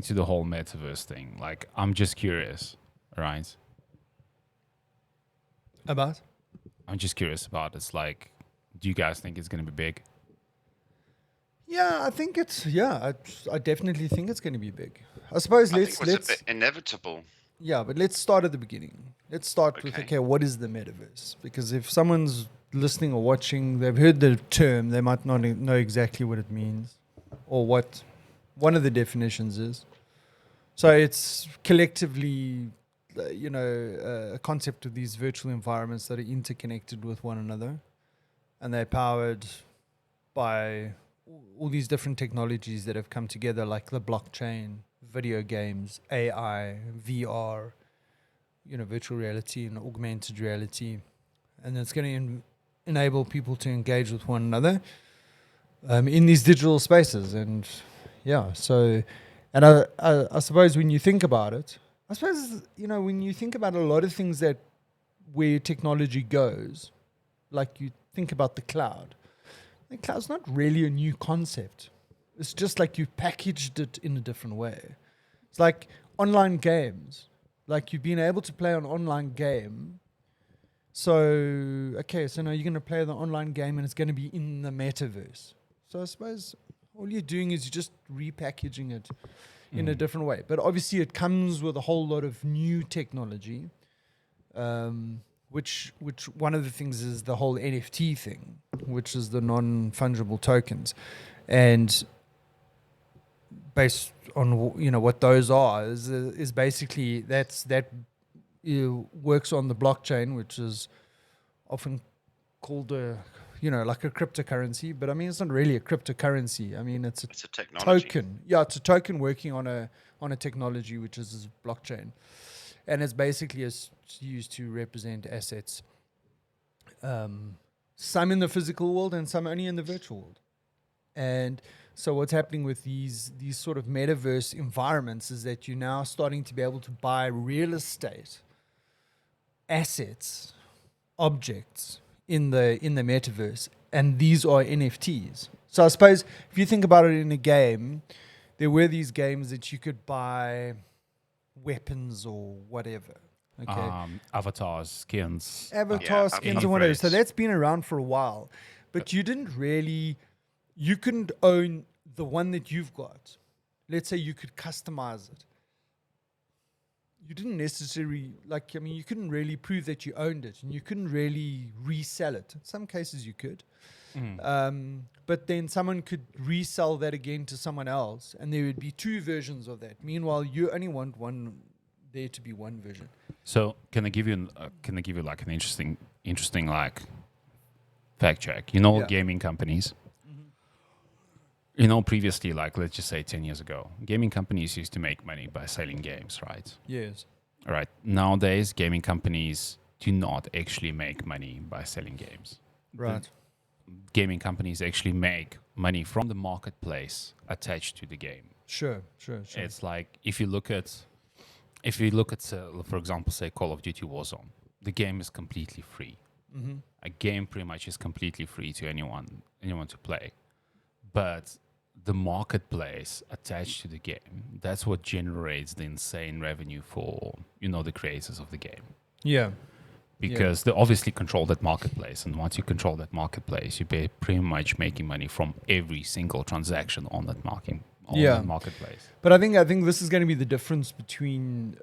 to the whole metaverse thing, like I'm just curious, right? About? I'm just curious about it's like, do you guys think it's going to be big? Yeah, I think it's I definitely think it's going to be big. I suppose I think it was a let's bit inevitable. yeah, but let's start at the beginning. Let's start with Okay. what is the metaverse? Because if someone's listening or watching, they've heard the term, they might not know exactly what it means or what one of the definitions is. So it's collectively, a concept of these virtual environments that are interconnected with one another, and they're powered by all these different technologies that have come together, like the blockchain, video games, AI, VR, virtual reality and augmented reality, and it's going to enable people to engage with one another in these digital spaces. And yeah, so, and I suppose when you think about it, when you think about a lot of things that where technology goes, like you think about the cloud. The cloud's not really a new concept. It's just like you packaged it in a different way. It's like online games. Like you've been able to play an online game. So now you're going to play the online game and it's going to be in the metaverse. So I suppose all you're doing is you're just repackaging it in a different way. But obviously it comes with a whole lot of new technology. Which one of the things is the whole NFT thing, which is the non-fungible tokens, and based on what those are is basically that works on the blockchain, which is often called like a cryptocurrency, but I mean it's not really a cryptocurrency. I mean it's a technology. token. Yeah, it's a token working on a technology which is blockchain. And it's basically used to represent assets, some in the physical world and some only in the virtual world. And so what's happening with these sort of metaverse environments is that you're now starting to be able to buy real estate, assets, objects in the metaverse, and these are NFTs. So I suppose if you think about it in a game, there were these games that you could buy weapons or whatever. Okay. Avatars, skins. Skins or whatever. So that's been around for a while. But you couldn't own the one that you've got. Let's say you could customize it. You didn't necessarily, you couldn't really prove that you owned it, and you couldn't really resell it. In some cases you could. But then someone could resell that again to someone else, and there would be two versions of that. Meanwhile, you only want there to be one version. So can I give you like an interesting like fact check? Gaming companies. Previously, like let's just say 10 years ago, gaming companies used to make money by selling games, right? Yes. All right. Nowadays, gaming companies do not actually make money by selling games. Right. Gaming companies actually make money from the marketplace attached to the game. Sure. It's like if you look at, for example, say Call of Duty Warzone, the game is completely free. Mm-hmm. A game pretty much is completely free to anyone to play, but the marketplace attached to the game, that's what generates the insane revenue for the creators of the game. Yeah. Because they obviously control that marketplace, and once you control that marketplace, you're pretty much making money from every single transaction on that marketplace. But I think this is going to be the difference between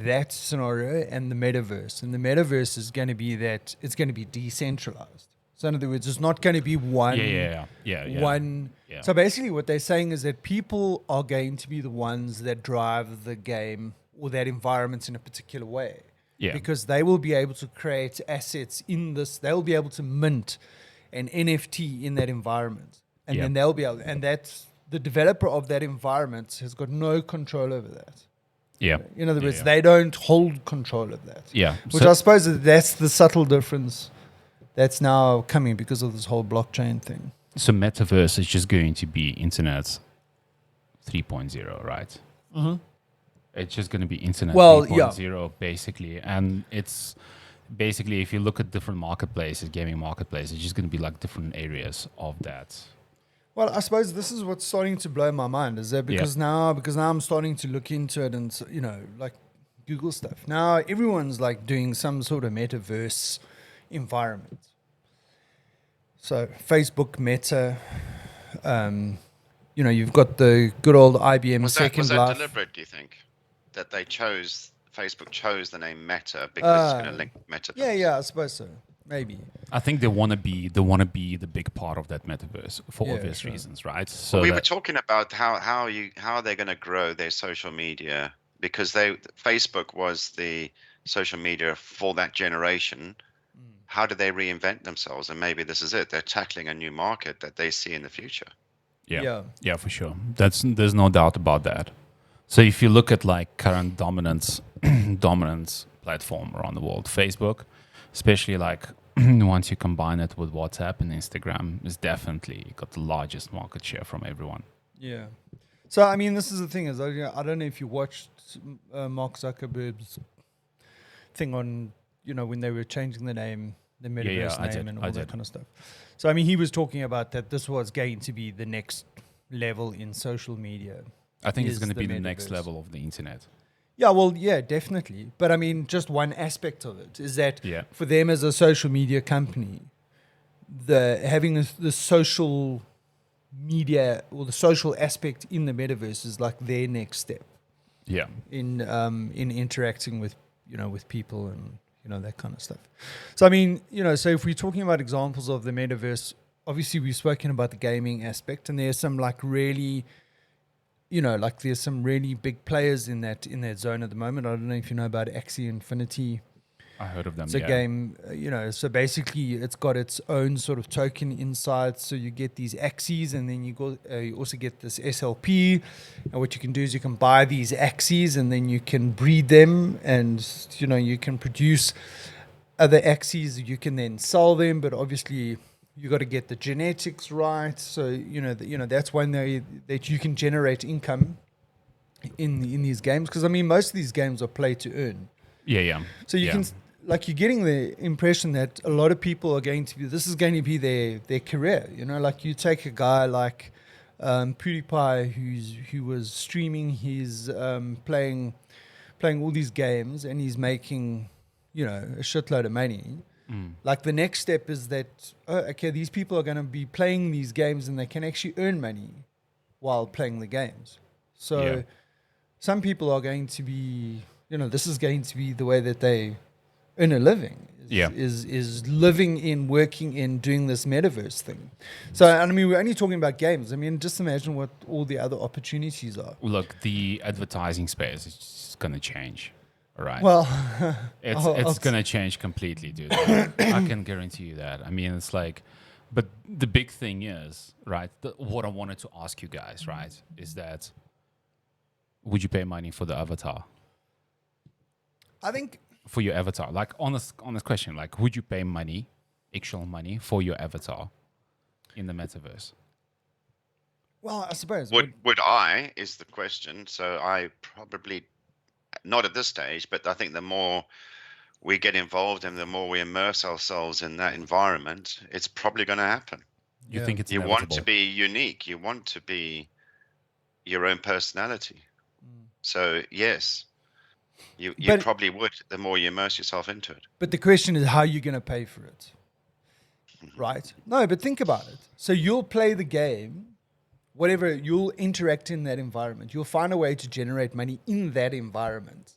that scenario and the metaverse. And the metaverse is going to be that it's going to be decentralized. So in other words, it's not going to be one. One. Yeah. So basically, what they're saying is that people are going to be the ones that drive the game or that environment in a particular way. Yeah. Because they will be able to create assets in this. They'll be able to mint an NFT in that environment, and then they'll be able. And that's the developer of that environment has got no control over that. Yeah. In other words, they don't hold control of that. Yeah. Which I suppose that's the subtle difference that's now coming because of this whole blockchain thing. So metaverse is just going to be internet 3.0, right? Mm-hmm. It's just going to be internet 3.0, basically. And it's basically, if you look at different marketplaces, gaming marketplaces, it's just going to be like different areas of that. Well, I suppose this is what's starting to blow my mind is that because now I'm starting to look into it and like Google stuff. Now everyone's like doing some sort of metaverse environment. So Facebook, Meta, you've got the good old IBM Second Was that Life. deliberate, do you think? That Facebook chose the name Meta because it's going to link Metaverse? Yeah, I suppose so. Maybe. I think they want to be the big part of that metaverse for obvious reasons, right? So we were talking about how they're going to grow their social media, because Facebook was the social media for that generation. How do they reinvent themselves? And maybe this is it. They're tackling a new market that they see in the future. Yeah, for sure. There's no doubt about that. So if you look at like current dominance platform around the world, Facebook, especially like once you combine it with WhatsApp and Instagram, is definitely got the largest market share from everyone. Yeah. So I mean, this is the thing is I don't know if you watched Mark Zuckerberg's thing on when they were changing the name, the metaverse name, and all that kind of stuff. So I mean, he was talking about that this was going to be the next level in social media. I think it's going to be the next level of the internet. Yeah, well, yeah, definitely. But I mean, just one aspect of it is that for them as a social media company, having the social media or the social aspect in the metaverse is like their next step. Yeah. In interacting with with people and that kind of stuff. So I mean, so if we're talking about examples of the metaverse, obviously we've spoken about the gaming aspect, and there's some like really there's some really big players in that zone at the moment. I don't know if you know about Axie Infinity. I heard of them. It's a game, so basically it's got its own sort of token inside. So you get these Axies, and then you also get this SLP. And what you can do is you can buy these Axies, and then you can breed them, and you can produce other Axies. You can then sell them, but obviously you got to get the genetics right. So that's one way that you can generate income in these games, because I mean most of these games are play to earn. Yeah. So you can. Like you're getting the impression that a lot of people are this is going to be their career. Like you take a guy like PewDiePie who was streaming his playing all these games, and he's making a shitload of money. Like the next step is that these people are going to be playing these games, and they can actually earn money while playing the games. So some people are going to be this is going to be the way that they earn a living is living in, working in, doing this metaverse thing. So, I mean, we're only talking about games. I mean, just imagine what all the other opportunities are. Look, the advertising space is going to change, right? Well, it's going to change completely, dude. I can guarantee you that. I mean, it's like, but the big thing is, right, what I wanted to ask you guys, right, is that would you pay money for the avatar? I think... For your avatar, like on this question, like would you pay actual money for your avatar in the metaverse? Well, I suppose would I is the question. So I probably not at this stage, but I think the more we get involved and the more we immerse ourselves in that environment, it's probably going to happen. You think it's you inevitable? Want to be unique. You want to be your own personality. So yes. You probably would, the more you immerse yourself into it. But the question is how you're going to pay for it, right? No, but think about it. So you'll play the game, whatever, you'll interact in that environment. You'll find a way to generate money in that environment.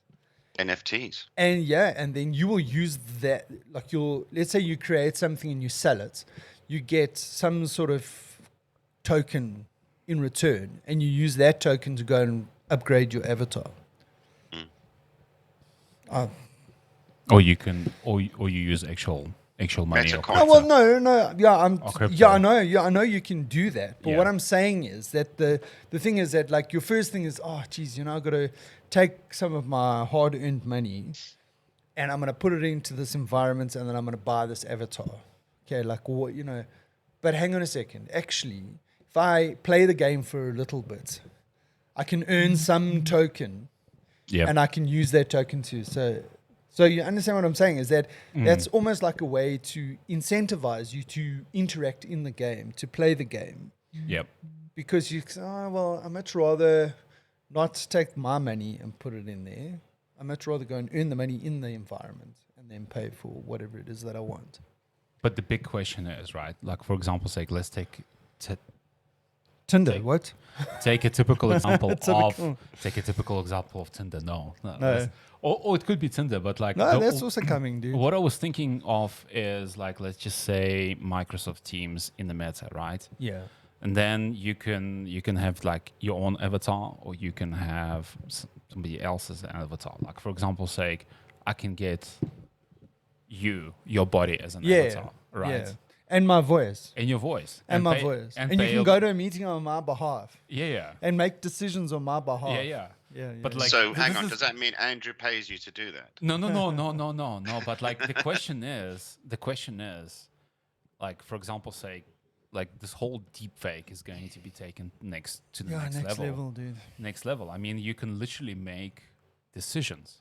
NFTs. And and then you will use that, like let's say you create something and you sell it. You get some sort of token in return, and you use that token to go and upgrade your avatar. Or you use actual money. No. Yeah, I know you can do that. But what I'm saying is that the thing is that like your first thing is, oh, geez, I've got to take some of my hard-earned money, and I'm going to put it into this environment, and then I'm going to buy this avatar. Okay, like what But hang on a second. Actually, if I play the game for a little bit, I can earn some token. Yep. And I can use that token too. So you understand what I'm saying is that that's almost like a way to incentivize you to interact in the game, to play the game. Yep. because you say, oh, well, I much rather not take my money and put it in there. I much rather go and earn the money in the environment and then pay for whatever it is that I want. But the big question is, right? Like, for example's sake, let's take Tinder, Take- what? take a typical example Typical. of Tinder. No. No. Or it could be Tinder, but like No, that's also coming, dude. what I was thinking of is like, let's just say Microsoft Teams in the meta, right? Yeah. And then you can have like your own avatar, or you can have somebody else's avatar. Like, for example's sake, I can get your body as an avatar, right? Yeah. And my voice. And your voice. And my pay- voice. And pay you can a- go to a meeting on my behalf Yeah. and make decisions on my behalf. Yeah. Yeah. But like, So hang this on, is- does that mean Andrew pays you to do that? No. But like the question is, like, for example, say, like this whole deep fake is going to be taken to the next level. Dude. Next level. I mean, you can literally make decisions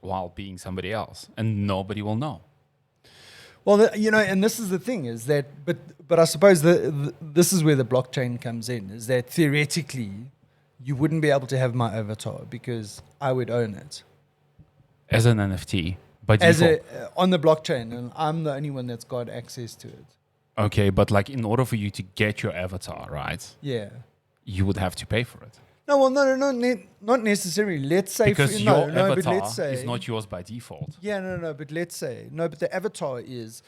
while being somebody else, and nobody will know. Well, and this is the thing is that, but I suppose this is where the blockchain comes in, is that theoretically you wouldn't be able to have my avatar because I would own it As an NFT, by as default. on the blockchain, and I'm the only one that's got access to it. Okay, but like in order for you to get your avatar, right, Yeah. you would have to pay for it. No, well, not necessarily. Let's say Because no, your but avatar let's say is not yours by default. Yeah, no, but let's say but the avatar is.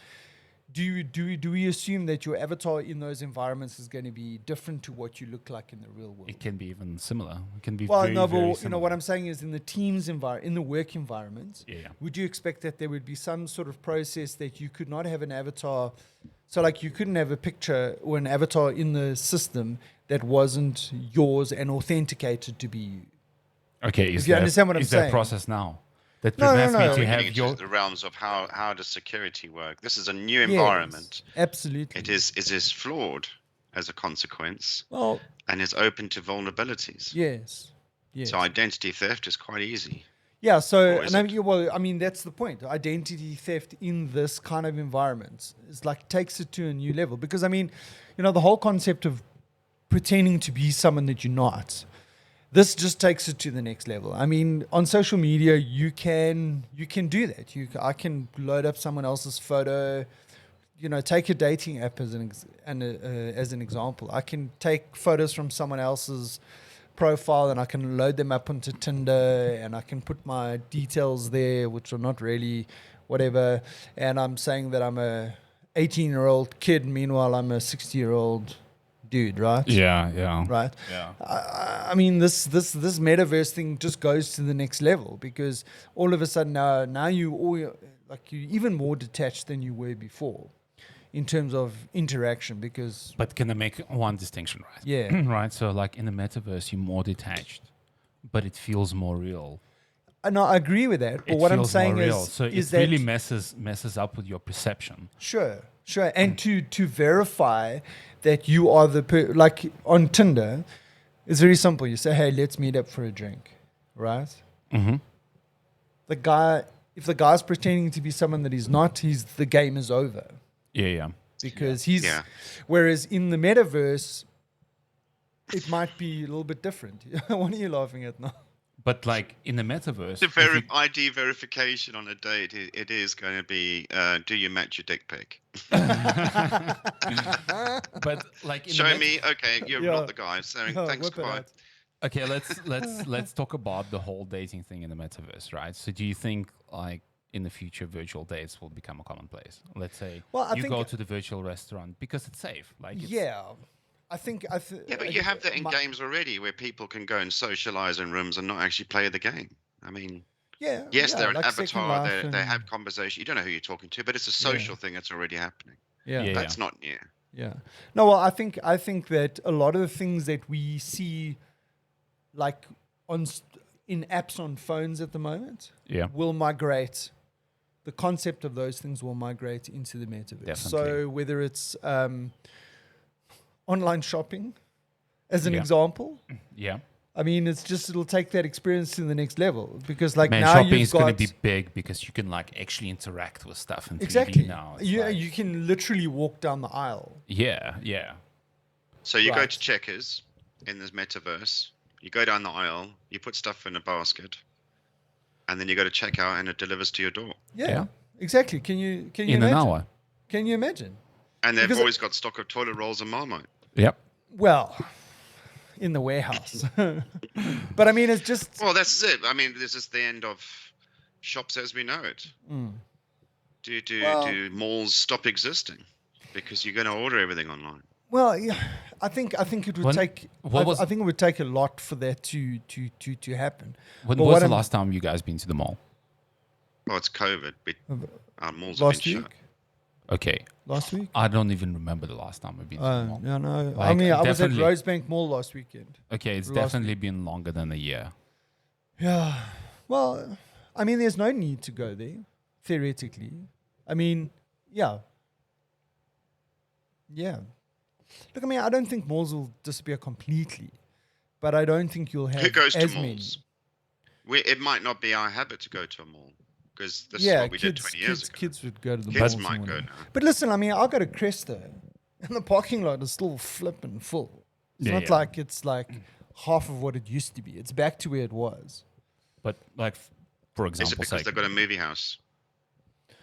Do we assume that your avatar in those environments is going to be different to what you look like in the real world? It can be even similar. It can be Well, very, no, very but similar. what I'm saying is in the team's environment, in the work environment, Yeah. would you expect that there would be some sort of process that you could not have an avatar? So, like, you couldn't have a picture or an avatar in the system that wasn't yours and authenticated to be you. Okay, If you understand what I'm is saying. that process now that No, prevents no. me to Getting have into your the realms of how does security work? This is a new Yes, environment. absolutely. It is flawed as a consequence Well, and is open to vulnerabilities. yes. So identity theft is quite easy. Yeah, so Or is and it? I mean that's the point. Identity theft in this kind of environment is like takes it to a new level because I mean, the whole concept of pretending to be someone that you're not. This just takes it to the next level. I mean, on social media, you can do that. I can load up someone else's photo. Take a dating app as an example. I can take photos from someone else's profile and I can load them up onto Tinder and I can put my details there, which are not really whatever. And I'm saying that I'm a 18-year-old kid. Meanwhile, I'm a 60-year-old dude, right? yeah Right. yeah I mean, this metaverse thing just goes to the next level because all of a sudden now you're even more detached than you were before in terms of interaction because But can I make one distinction, right? Yeah. Right. So like in the metaverse, you're more detached, but it feels more real. no, I agree with that. But It what I'm feels more saying real. is, So is it that really messes up with your perception. sure, and to verify that you are like on Tinder, it's very simple. You say, hey, let's meet up for a drink, right? Mm-hmm. If the guy's pretending to be someone that he's not, the game is over. Yeah. Because he's Yeah. whereas in the metaverse it might be a little bit different. What are you laughing at now? But like in the metaverse, The if you- ID verification on a date, it is going to be, do you match your dick pic? but like in Show the me, okay, you're Yeah. not the guy. So Yeah, thanks, whip it goodbye. out. Okay, let's talk about the whole dating thing in the metaverse, right? So do you think like in the future virtual dates will become a commonplace? Let's say Well, I you think- go to the virtual restaurant because it's safe. Like it's, Yeah. I think Yeah, but you have that in games already where people can go and socialize in rooms and not actually play the game. I mean, Yeah. yes, they're an like Second avatar, Life they and- have conversation. You don't know who you're talking to, but it's a social thing that's already happening. Yeah. Yeah. That's not new. Yeah. No, well, I think that a lot of the things that we see, like in apps on phones at the moment, Yeah. will migrate. The concept of those things will migrate into the metaverse. Definitely. So whether it's online shopping, as an Yeah. example, Yeah. I mean, it'll take that experience to the next level because, like, Man, now shopping you've is going got to be big because you can like actually interact with stuff in 3D exactly now. It's you like- you can literally walk down the aisle. yeah. So you go Right. to Checkers in this metaverse, you go down the aisle, you put stuff in a basket, and then you go to checkout and it delivers to your door. Yeah, exactly. Can you In an imagine? hour. Can you imagine? And they've Because always got stock of toilet rolls and Marmite. Yep. well, in the warehouse. But I mean, it's just Well, that's it. I mean, this is the end of shops as we know it. Well- Do malls stop existing because you're going to order everything online? well, yeah. I think it would When- take. what was- I think it would take a lot for that to happen. When But was what the I'm- last time you guys been to the mall? Well, it's COVID, but our malls have Last been week? shut. Okay. Last week? I don't even remember the last time I've been to the mall. No, no. I Like, mean, I was at definitely- Rosebank Mall last weekend. Okay, it's last definitely been longer than a year. Yeah. Well, I mean, there's no need to go there, theoretically. I mean, yeah. Yeah. Look, I mean, I don't think malls will disappear completely, but I don't think you'll have Who goes to as malls? many. It might not be our habit to go to a mall because this is Yeah, what we did kids, 20 years ago. kids would go to the Kids malls. might and go whatnot. now. But listen, I mean, I go to Cresta, and the parking lot is still flipping full. It's Yeah, not yeah. like it's like half of what it used to be. It's back to where it was. But like, for Is it example, because like they've got a movie house?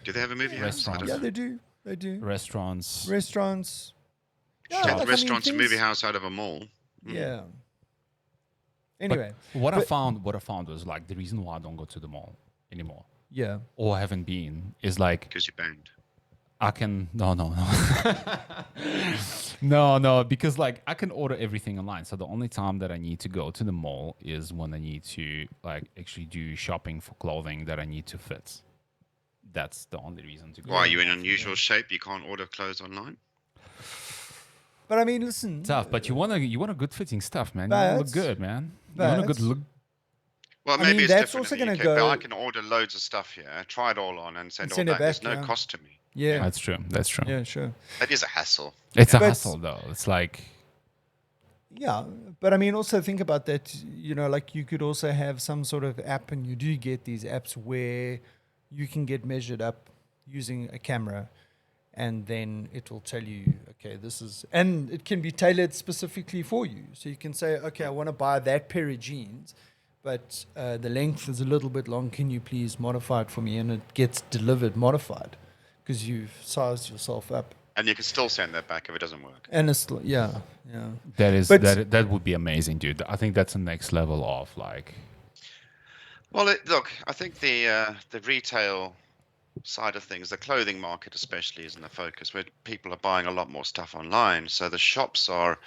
Do they have a movie house? I Restaurants. don't Yeah, know. they do. They do. restaurants. Restaurants. Yeah, Take like, I mean, restaurants and movie things- house out of a mall. Yeah. But Anyway, what I but- found was like the reason why I don't go to the mall anymore yeah. or haven't been is like Because you're banged. I can no no because like I can order everything online. So the only time that I need to go to the mall is when I need to like actually do shopping for clothing that I need to fit. That's the only reason to go. Why are you in unusual shape? You can't order clothes online? But I mean, listen. Tough, but you want a good fitting stuff, man. You want to look But- good, man. You want a good but- look. Well, I maybe mean, it's that's different also in the gonna UK, but go- I can order loads of stuff here, try it all on, and send send all it back. There's back, no yeah. cost to me. Yeah. That's true. That's true. Yeah, sure. That is a hassle. It's a But- hassle though. It's like Yeah, but I mean, also think about that. You know, like you could also have some sort of app, and you do get these apps where you can get measured up using a camera, and then it will tell you, okay, this is, and it can be tailored specifically for you. So you can say, okay, I want to buy that pair of jeans, but the length is a little bit long. Can you please modify it for me? And it gets delivered modified because you've sized yourself up. And you can still send that back if it doesn't work. And it's yeah. that But- that would be amazing, dude. I think that's the next level of like Well, look, I think the retail side of things, the clothing market especially, is in the focus where people are buying a lot more stuff online. So the shops are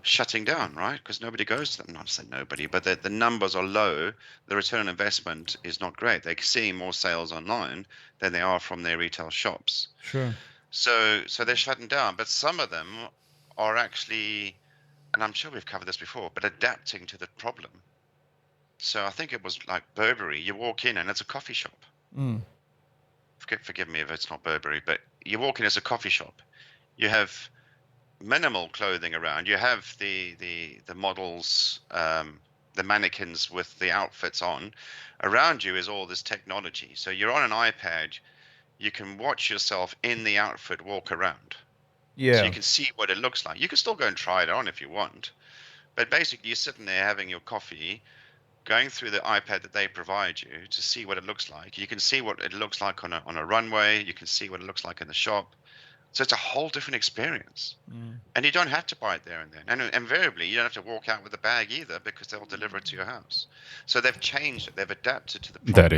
shutting down, right? Because nobody goes to them. Not to say nobody, but the numbers are low. The return on investment is not great. They're seeing more sales online than they are from their retail shops. Sure. So they're shutting down, but some of them are actually, and I'm sure we've covered this before, but adapting to the problem. So I think it was like Burberry. You walk in and it's a coffee shop. Forgive me if it's not Burberry, but you walk in as a coffee shop. You have minimal clothing around. You have the models, the mannequins with the outfits on. Around you is all this technology. So you're on an iPad. You can watch yourself in the outfit walk around. Yeah. So you can see what it looks like. You can still go and try it on if you want. But basically, you're sitting there having your coffee, going through the iPad that they provide you to see what it looks like. You can see what it looks like on a runway. You can see what it looks like in the shop. So it's a whole different experience. And you don't have to buy it there and then. And invariably, you don't have to walk out with a bag either because they'll deliver it to your house. So they've changed it. They've adapted to the problem.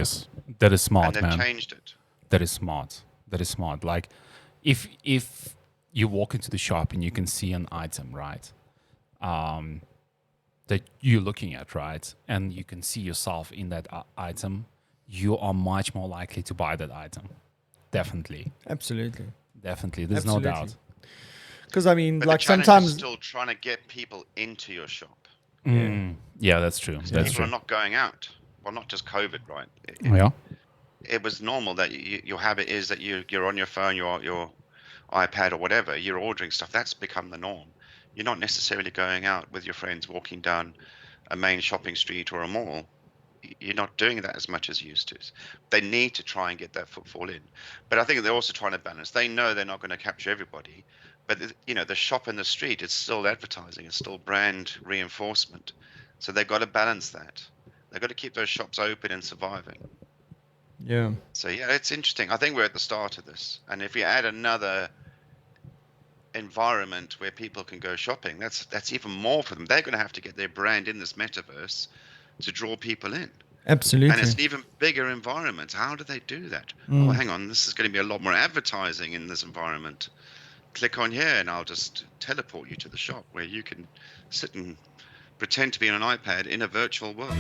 that is smart, And they've man. changed it. That is smart. That is smart. Like if you walk into the shop and you can see an item, right? That you're looking at, right? And you can see yourself in that item, you are much more likely to buy that item. Definitely. Absolutely. Definitely. There's Absolutely. no doubt. Because I mean, But like the challenge sometimes is still trying to get people into your shop. Yeah, that's true. That's People true. are not going out. Well, not just COVID, right? Yeah. It was normal that your habit is that you're on your phone, your iPad or whatever, you're ordering stuff. That's become the norm. You're not necessarily going out with your friends walking down a main shopping street or a mall. You're not doing that as much as you used to. They need to try and get that footfall in. But I think they're also trying to balance. They know they're not going to capture everybody, but the shop in the street, it's still advertising, it's still brand reinforcement. So they've got to balance that. They've got to keep those shops open and surviving. Yeah. So yeah, it's interesting. I think we're at the start of this, and if you add another environment where people can go shopping, that's even more for them. They're going to have to get their brand in this metaverse to draw people in. Absolutely. And it's an even bigger environment. How do they do that? Oh, hang on, this is going to be a lot more advertising in this environment. Click on here and I'll just teleport you to the shop where you can sit and pretend to be on an iPad in a virtual world.